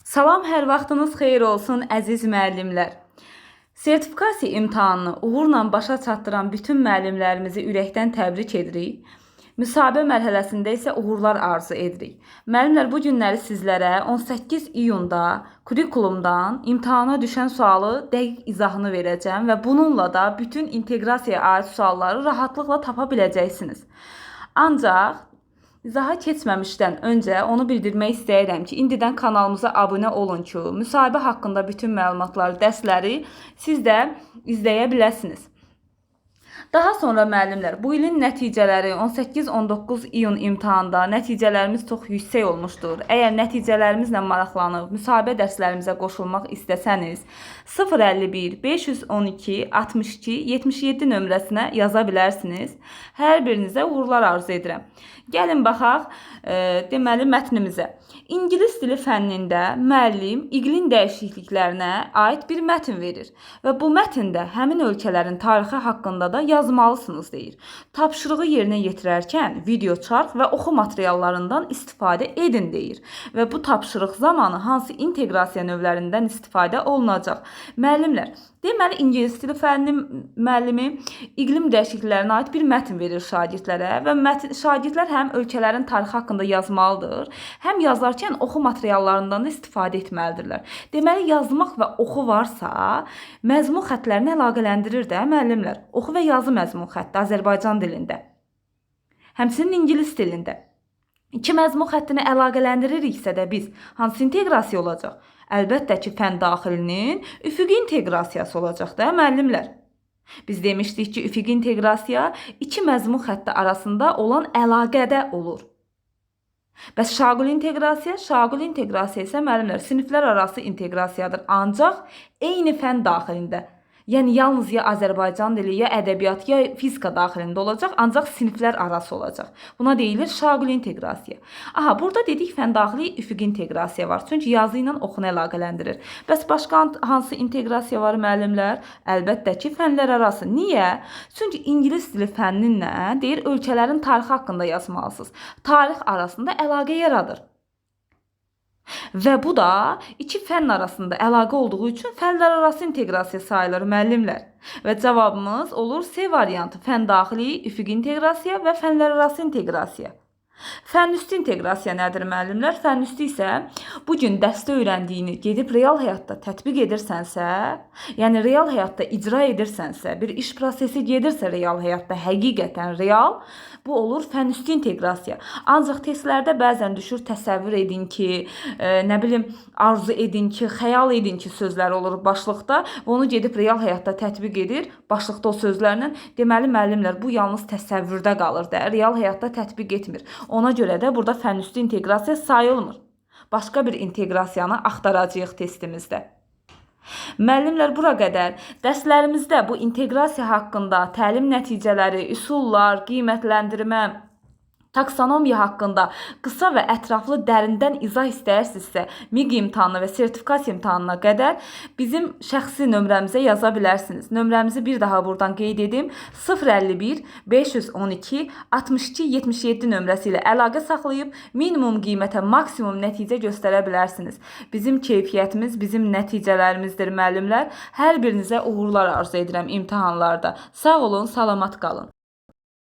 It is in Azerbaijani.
Salam, hər vaxtınız xeyir olsun əziz müəllimlər. Sertifikasiya imtahanını uğurla başa çatdıran bütün müəllimlərimizi ürəkdən təbrik edirik. Müsahibə mərhələsində isə uğurlar arzu edirik. Müəllimlər, bu günləri sizlərə 18 iyunda kurikulumdan imtahana düşən sualı dəqiq izahını verəcəm və bununla da bütün inteqrasiyaya aid sualları rahatlıqla tapa biləcəksiniz. Ancaq İzaha keçməmişdən öncə onu bildirmək istəyirəm ki, indidən kanalımıza abunə olun ki, müsahibə haqqında bütün məlumatları, dərsləri siz də izləyə biləsiniz. Daha sonra müəllimlər, bu ilin nəticələri 18-19 iyun imtahanda nəticələrimiz çox yüksək olmuşdur. Əgər nəticələrimizlə maraqlanıb müsahibə dərslərimizə qoşulmaq istəsəniz, 051 512 62 77 nömrəsinə yaza bilərsiniz. Hər birinizə uğurlar arzu edirəm. Gəlin baxaq deməli mətnimizə. İngilis dili fənnində müəllim iqlim dəyişikliklərinə aid bir mətn verir və bu mətndə həmin ölkələrin tarixi haqqında da yazmalısınız deyir. Tapşırığı yerinə yetirərkən video çarx və oxu materiallarından istifadə edin deyir və bu tapşırıq zamanı hansı inteqrasiya növlərindən istifadə olunacaq. Müəllimlər, deməli İngilis dili fənni müəllimi iqlim dəyişikliklərinə aid bir mətn verir şagirdlərə və şagirdlər həm ölkələrin tarixi haqqında yazmalıdır, həm yazarkən oxu materiallarından da istifadə etməlidirlər. Deməli, yazmaq və oxu varsa, məzmun xəttlərini əlaqələndirir də müəllimlər. Oxu və yazı məzmun xətti Azərbaycan dilində, həmçinin İngilis dilində. İki məzmun xəttini əlaqələndiririksə də biz hansı inteqrasiya olacaq? Əlbəttə ki, fənn daxilinin üfüqi inteqrasiyası olacaq da müəllimlər. Biz demişdik ki, üfüqi inteqrasiya iki məzmun xətti arasında olan əlaqədə olur. Bəs şaquli inteqrasiya isə müəllimlər siniflər arası inteqrasiyadır, ancaq eyni fənn daxilində. Yəni, yalnız ya Azərbaycan dili, ya ədəbiyyat, ya fizika daxilində olacaq, ancaq siniflər arası olacaq. Buna deyilir şaquli inteqrasiya. Aha, burada dedik fənn daxili üfüqi inteqrasiya var. Çünki yazı ilə oxunu əlaqələndirir. Bəs başqa hansı inteqrasiya var müəllimlər? Əlbəttə ki, fənlər arası. Niyə? Çünki İngilis dili fənninlə deyir ölkələrin tarixi haqqında yazmalısınız. Tarix arasında əlaqə yaradır. Və bu da iki fənn arasında əlaqə olduğu üçün fənlər arası inteqrasiya sayılır müəllimlər. Və cavabımız olur C variantı, fənn daxili üfüqi inteqrasiya və fənlər arası inteqrasiya. Fənnüstü inteqrasiya nədir müəllimlər? Fənnüstü isə bu gün dərsdə öyrəndiyini gedib real həyatda tətbiq edirsənsə, yəni real həyatda icra edirsənsə, bir iş prosesi gedirsə real həyatda, həqiqətən real, bu olur fənnüstü inteqrasiya. Ancaq testlərdə bəzən düşür təsəvvür edin ki, nə bilim, arzu edin ki, xəyal edin ki sözlər olur başlıqda və onu gedib real həyatda tətbiq edir başlıqda o sözlərlə. Deməli müəllimlər, bu yalnız təsəvvürdə qalır da, real həyatda tətbiq etmir. Ona görə də burada fənnüstü inteqrasiya sayılmır. Başqa bir inteqrasiyanı axtaracağıq testimizdə. Müəllimlər, bura qədər dərslərimizdə bu inteqrasiya haqqında təlim nəticələri, üsullar, qiymətləndirmə, taksonomiya haqqında qısa və ətraflı dərindən izah istəyirsinizsə, MİQ imtahanına və sertifikasiya imtahanına qədər bizim şəxsi nömrəmizə yaza bilərsiniz. Nömrəmizi bir daha buradan qeyd edim. 051 512 62 77 nömrəsi ilə əlaqə saxlayıb minimum qiymətə maksimum nəticə göstərə bilərsiniz. Bizim keyfiyyətimiz, bizim nəticələrimizdir müəllimlər. Hər birinizə uğurlar arzu edirəm imtahanlarda. Sağ olun, salamat qalın.